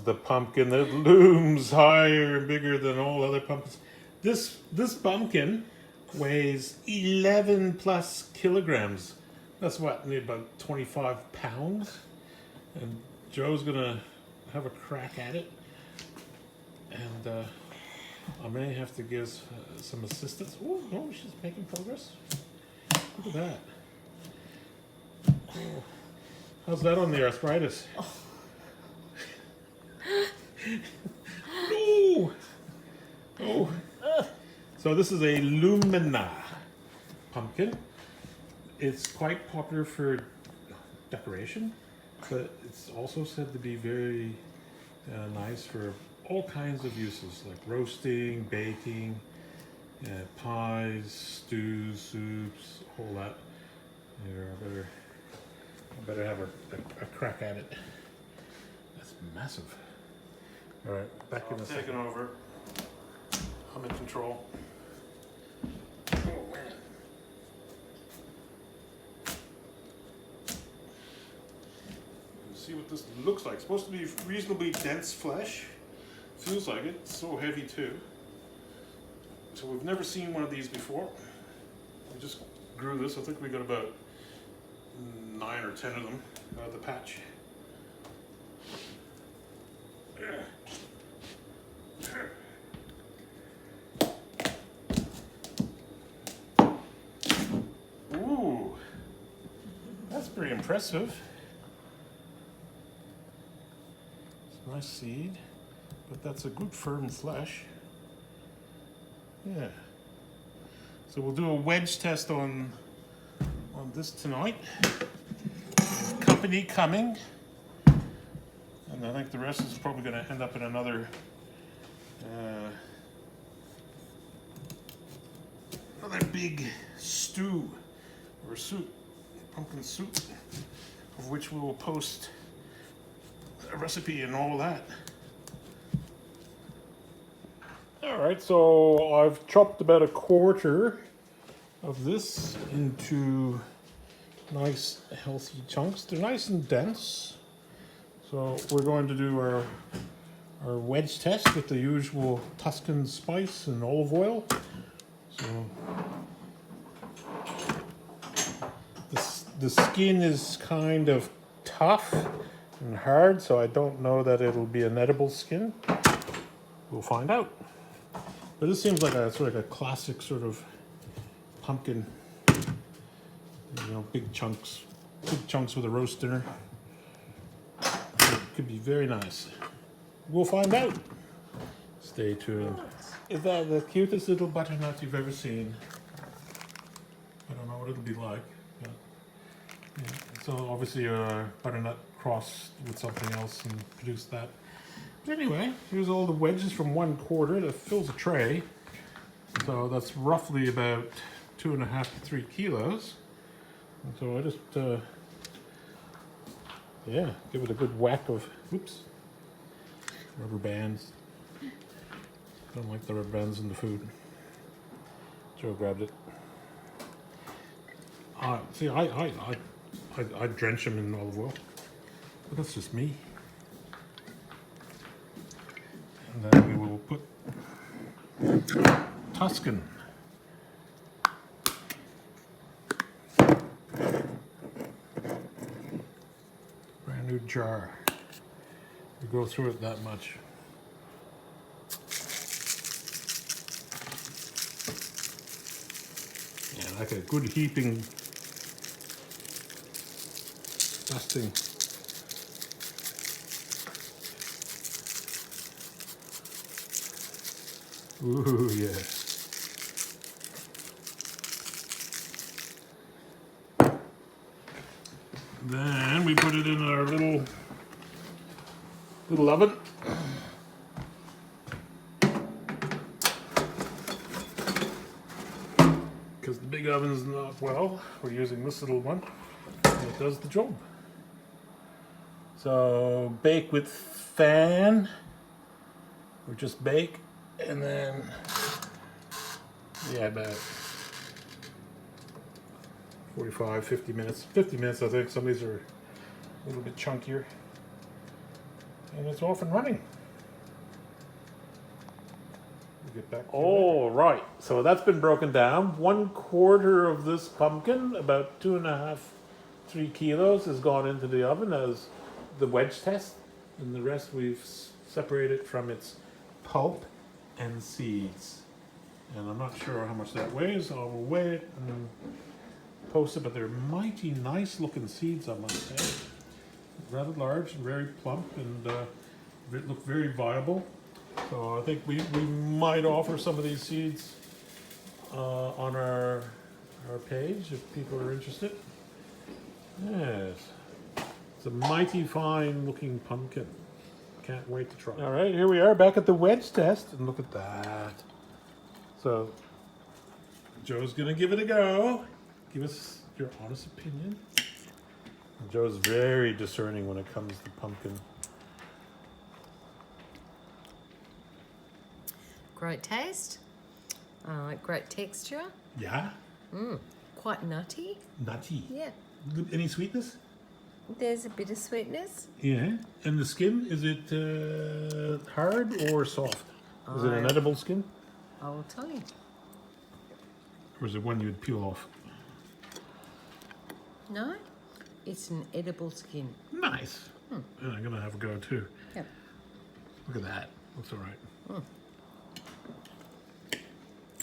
the pumpkin that looms higher and bigger than all other pumpkins. This pumpkin weighs 11 plus kilograms. That's what, near about 25 pounds. And Joe's gonna have a crack at it. And I may have to give some assistance. Oh, no, she's making progress. Look at that. Oh. How's that on the arthritis? Oh. No! Oh. So this is a Lumina Pumpkin. It's quite popular for decoration, but it's also said to be very nice for all kinds of uses, like roasting, baking, pies, stews, soups, all that. Here, I better have a crack at it. That's massive. All right, back in a second. Taking over. I'm in control. Oh man. See what this looks like. It's supposed to be reasonably dense flesh. Feels like it. It's so heavy too. So we've never seen one of these before. We just grew this. I think we got about 9 or 10 of them out of the patch. Ooh, that's pretty impressive. It's a nice seed, but that's a good firm flesh. Yeah. So we'll do a wedge test on this tonight. Company coming, and I think the rest is probably going to end up in another big stew or soup, pumpkin soup, of which we will post a recipe and all that. All right, so I've chopped about a quarter of this into nice healthy chunks. They're nice and dense. So we're going to do our wedge test with the usual Tuscan spice and olive oil. So the skin is kind of tough and hard, so I don't know that it'll be an edible skin. We'll find out. But this seems like a sort of a classic sort of pumpkin. You know, big chunks with a roast dinner. It could be very nice. We'll find out. Stay tuned. Is that the cutest little butternut you've ever seen? I don't know what it'll be like. But yeah. So obviously a butternut crossed with something else and produced that. But anyway, here's all the wedges from 1/4 that fills a tray. So that's roughly about 2.5 to 3 kilos. And so I just, give it a good whack of, rubber bands. Don't like the rubber bands in the food. Joe grabbed it. See, I drench them in olive oil, but that's just me. And then we will put Tuscan. Brand new jar. We go through it that much. Yeah, like a good heaping dusting. Ooh, yeah. Then we put it in our little oven. Because the big oven's not well, we're using this little one, and it does the job. So bake with fan, or just bake, and then, yeah, about 45, 50 minutes. 50 minutes, I think. Some of these are a little bit chunkier. And it's off and running. Get back to all right, so that's been broken down. 1/4 of this pumpkin, about 2.5, 3 kilos, has gone into the oven as the wedge test, and the rest we've separated from its pulp and seeds. And I'm not sure how much that weighs. I will weigh it and post it, but they're mighty nice looking seeds, I must say. Rather large and very plump, and look very viable. So I think we might offer some of these seeds on our page if people are interested. Yes, it's a mighty fine looking pumpkin. Can't wait to try. All right, here we are back at the wedge test, and look at that. So Joe's gonna give it a go. Give us your honest opinion. And Joe's very discerning when it comes to pumpkin. Great taste, great texture. Yeah? Quite nutty. Nutty? Yeah. Good. Any sweetness? There's a bit of sweetness. Yeah. And the skin, is it hard or soft? Is it an edible skin? I will tell you. Or is it one you'd peel off? No, it's an edible skin. Nice. And I'm going to have a go too. Yep. Look at that. Looks all right.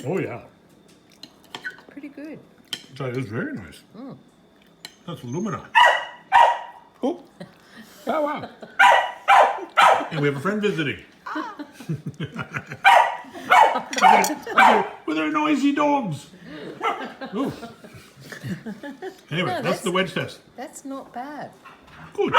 Oh, yeah. Pretty good. That is very nice. That's Lumina. Oh. Oh, wow. And we have a friend visiting. with our noisy dogs. Ooh. Anyway, No, that's the wedge test. That's not bad. Good.